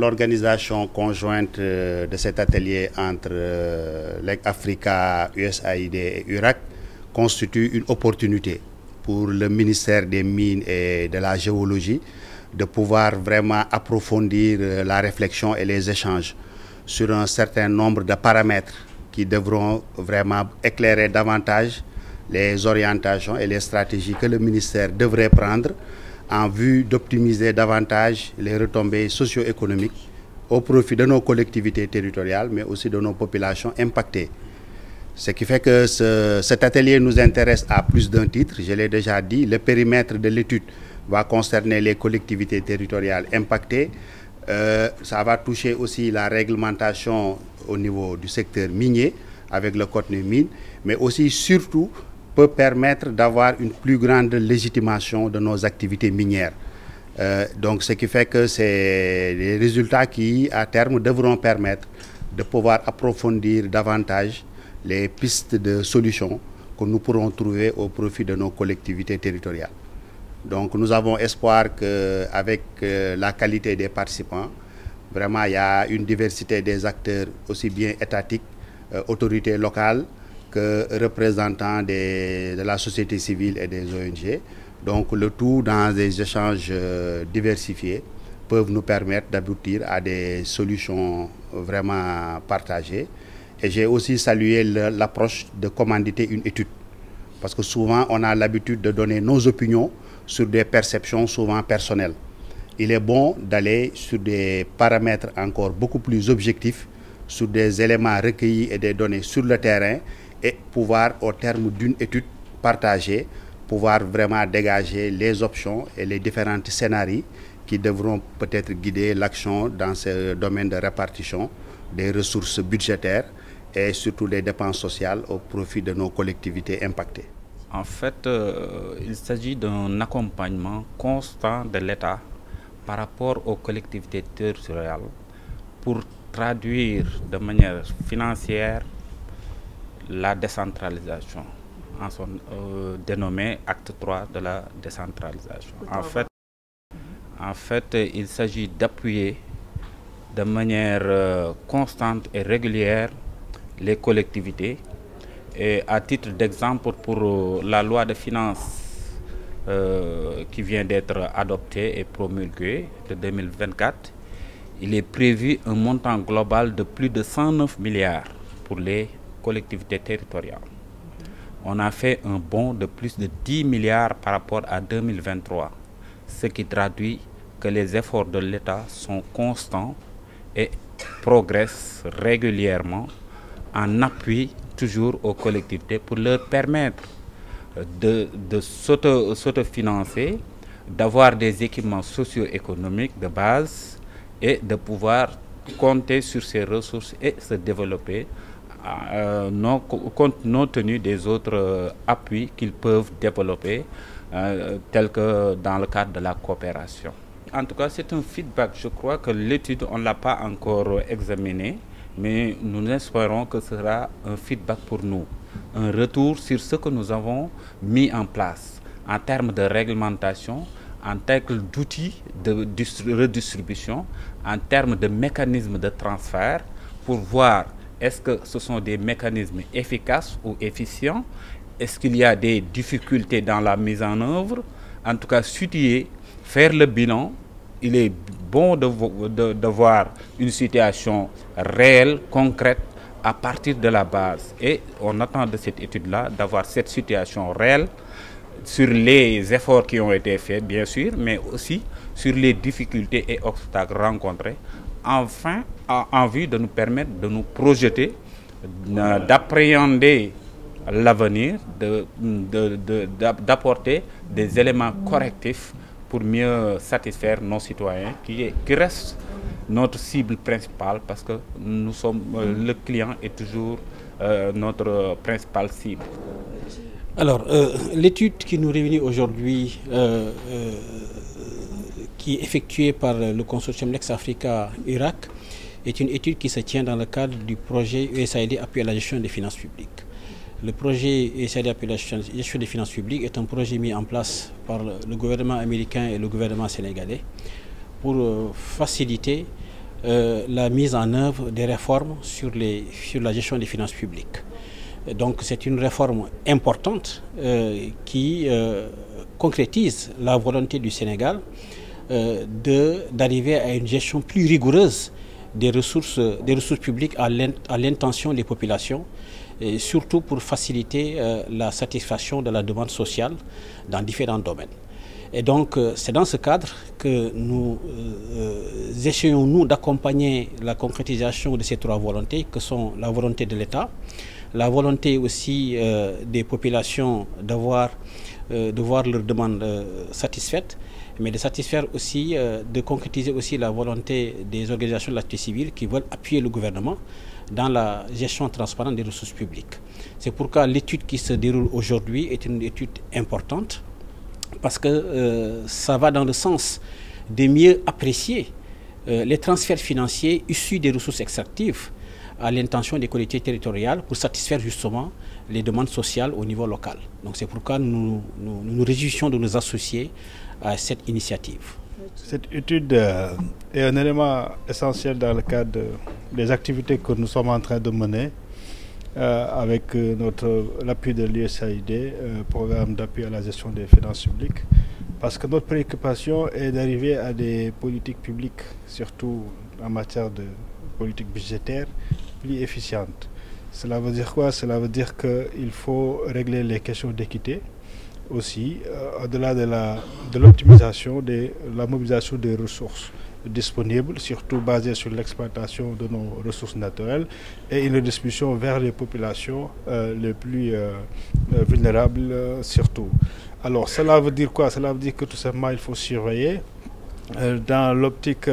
l'organisation conjointe de cet atelier entre Leg Africa, USAID et URAC constitue une opportunité pour le ministère des Mines et de la Géologie de pouvoir vraiment approfondir la réflexion et les échanges sur un certain nombre de paramètres qui devront vraiment éclairer davantage les orientations et les stratégies que le ministère devrait prendre en vue d'optimiser davantage les retombées socio-économiques au profit de nos collectivités territoriales, mais aussi de nos populations impactées. Ce qui fait que cet atelier nous intéresse à plus d'un titre. Je l'ai déjà dit, le périmètre de l'étude va concerner les collectivités territoriales impactées. Ça va toucher aussi la réglementation au niveau du secteur minier avec le contenu mine, mais aussi surtout peut permettre d'avoir une plus grande légitimation de nos activités minières. Donc ce qui fait que c'est les résultats qui à terme devront permettre de pouvoir approfondir davantage les pistes de solutions que nous pourrons trouver au profit de nos collectivités territoriales. Donc nous avons espoir qu'avec la qualité des participants, vraiment il y a une diversité des acteurs aussi bien étatiques, autorités locales que représentants de la société civile et des ONG. Donc le tout dans des échanges diversifiés peuvent nous permettre d'aboutir à des solutions vraiment partagées. Et j'ai aussi salué l'approche de commanditer une étude. Parce que souvent, on a l'habitude de donner nos opinions sur des perceptions souvent personnelles. Il est bon d'aller sur des paramètres encore beaucoup plus objectifs, sur des éléments recueillis et des données sur le terrain et pouvoir, au terme d'une étude partagée, pouvoir vraiment dégager les options et les différents scénarios qui devront peut-être guider l'action dans ce domaine de répartition des ressources budgétaires et surtout des dépenses sociales au profit de nos collectivités impactées. En fait, il s'agit d'un accompagnement constant de l'État par rapport aux collectivités territoriales pour traduire de manière financière la décentralisation, en son dénommé acte 3 de la décentralisation. En fait, il s'agit d'appuyer de manière constante et régulière les collectivités. Et à titre d'exemple, pour la loi de finances qui vient d'être adoptée et promulguée de 2024, il est prévu un montant global de plus de 109 milliards pour les collectivités territoriales. On a fait un bond de plus de 10 milliards par rapport à 2023, ce qui traduit que les efforts de l'État sont constants et progressent régulièrement en appui toujours aux collectivités pour leur permettre de s'autofinancer, d'avoir des équipements socio-économiques de base et de pouvoir compter sur ces ressources et se développer compte tenu des autres appuis qu'ils peuvent développer, tels que dans le cadre de la coopération. En tout cas, c'est un feedback. Je crois que l'étude, on ne l'a pas encore examinée, mais nous espérons que ce sera un feedback pour nous, un retour sur ce que nous avons mis en place en termes de réglementation, en termes d'outils de redistribution, en termes de mécanismes de transfert, pour voir est-ce que ce sont des mécanismes efficaces ou efficients, est-ce qu'il y a des difficultés dans la mise en œuvre. En tout cas, étudier, faire le bilan. Il est bon de voir une situation réelle, concrète, à partir de la base. Et on attend de cette étude-là d'avoir cette situation réelle sur les efforts qui ont été faits, bien sûr, mais aussi sur les difficultés et obstacles rencontrés, enfin, en vue de nous permettre de nous projeter, d'appréhender l'avenir, d'apporter des éléments correctifs pour mieux satisfaire nos citoyens, qui reste notre cible principale, parce que nous sommes, le client est toujours notre principale cible. Alors, l'étude qui nous réunit aujourd'hui, qui est effectuée par le consortium Lex Africa Irak, est une étude qui se tient dans le cadre du projet USAID Appui à la gestion des finances publiques. Le projet USAID Appui à la gestion des finances publiques est un projet mis en place par le gouvernement américain et le gouvernement sénégalais pour faciliter la mise en œuvre des réformes sur la gestion des finances publiques. Donc c'est une réforme importante qui concrétise la volonté du Sénégal d'arriver à une gestion plus rigoureuse des ressources publiques à l'intention des populations, et surtout pour faciliter la satisfaction de la demande sociale dans différents domaines. Et donc c'est dans ce cadre que nous essayons nous d'accompagner la concrétisation de ces trois volontés, que sont la volonté de l'État, la volonté aussi des populations de voir leurs demandes satisfaites, mais de satisfaire aussi, de concrétiser aussi la volonté des organisations de la société civile qui veulent appuyer le gouvernement dans la gestion transparente des ressources publiques. C'est pourquoi l'étude qui se déroule aujourd'hui est une étude importante, parce que ça va dans le sens de mieux apprécier les transferts financiers issus des ressources extractives à l'intention des collectivités territoriales pour satisfaire justement les demandes sociales au niveau local. Donc c'est pourquoi nous nous réjouissons de nous associer à cette initiative. Cette étude est un élément essentiel dans le cadre des activités que nous sommes en train de mener avec l'appui de l'USAID, programme d'appui à la gestion des finances publiques, parce que notre préoccupation est d'arriver à des politiques publiques, surtout en matière de politique budgétaire, plus efficientes. Cela veut dire quoi? Cela veut dire qu'il faut régler les questions d'équité aussi, au-delà de l'optimisation, de la mobilisation des ressources disponibles, surtout basées sur l'exploitation de nos ressources naturelles, et une redistribution vers les populations les plus vulnérables surtout. Alors cela veut dire quoi? Cela veut dire que tout simplement il faut surveiller dans l'optique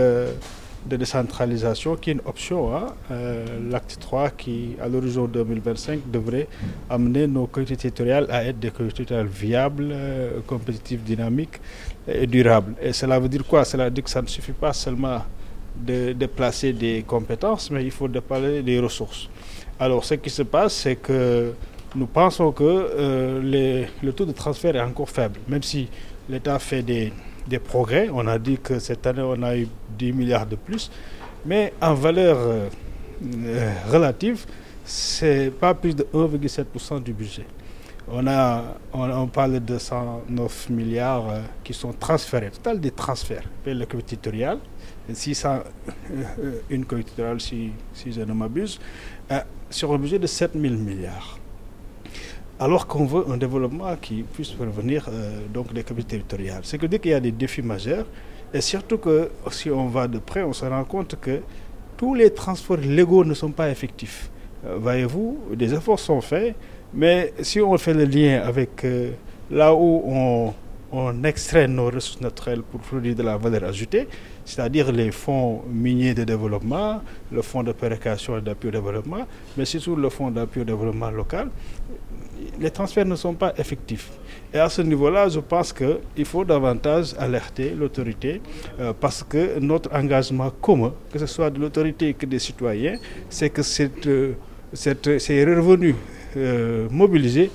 de décentralisation, qui est une option, hein, l'acte 3 qui, à l'horizon 2025, devrait amener nos collectivités territoriales à être des collectivités territoriales viables, compétitives, dynamiques et durables. Et cela veut dire quoi? Cela veut dire que ça ne suffit pas seulement de déplacer des compétences, mais il faut déplacer des ressources. Alors ce qui se passe, c'est que nous pensons que le taux de transfert est encore faible, même si l'État fait des progrès. On a dit que cette année on a eu 10 milliards de plus, mais en valeur relative, c'est pas plus de 1,7% du budget. On parle de 109 milliards qui sont transférés, total des transferts vers le collectivité territoriale, 601 collectivité territoriale si je ne m'abuse, sur un budget de 7 000 milliards. Alors qu'on veut un développement qui puisse parvenir donc des collectivités territoriales. C'est que dès qu'il y a des défis majeurs, et surtout que si on va de près, on se rend compte que tous les transports légaux ne sont pas effectifs. Voyez-vous, des efforts sont faits, mais si on fait le lien avec là où on extrait nos ressources naturelles pour produire de la valeur ajoutée, c'est-à-dire les fonds miniers de développement, le fonds de péréquation et d'appui au développement, mais surtout le fonds d'appui au développement local, les transferts ne sont pas effectifs. Et à ce niveau-là, je pense qu'il faut davantage alerter l'autorité parce que notre engagement commun, que ce soit de l'autorité que des citoyens, c'est que ces revenus mobilisés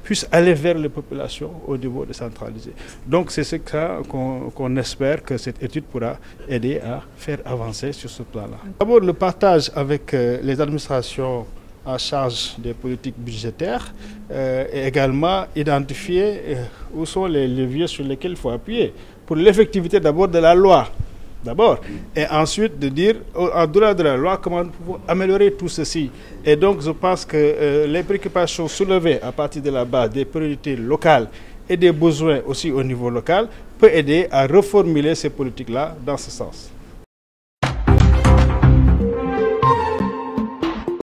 puissent aller vers les populations au niveau décentralisé. Donc c'est ce qu'on espère que cette étude pourra aider à faire avancer sur ce plan-là. D'abord le partage avec les administrations en charge des politiques budgétaires et également identifier où sont les leviers sur lesquels il faut appuyer pour l'effectivité d'abord de la loi. Et ensuite de dire, au-delà de la loi, comment nous pouvons améliorer tout ceci. Et donc je pense que les préoccupations soulevées à partir de la base des priorités locales et des besoins aussi au niveau local peut aider à reformuler ces politiques-là dans ce sens.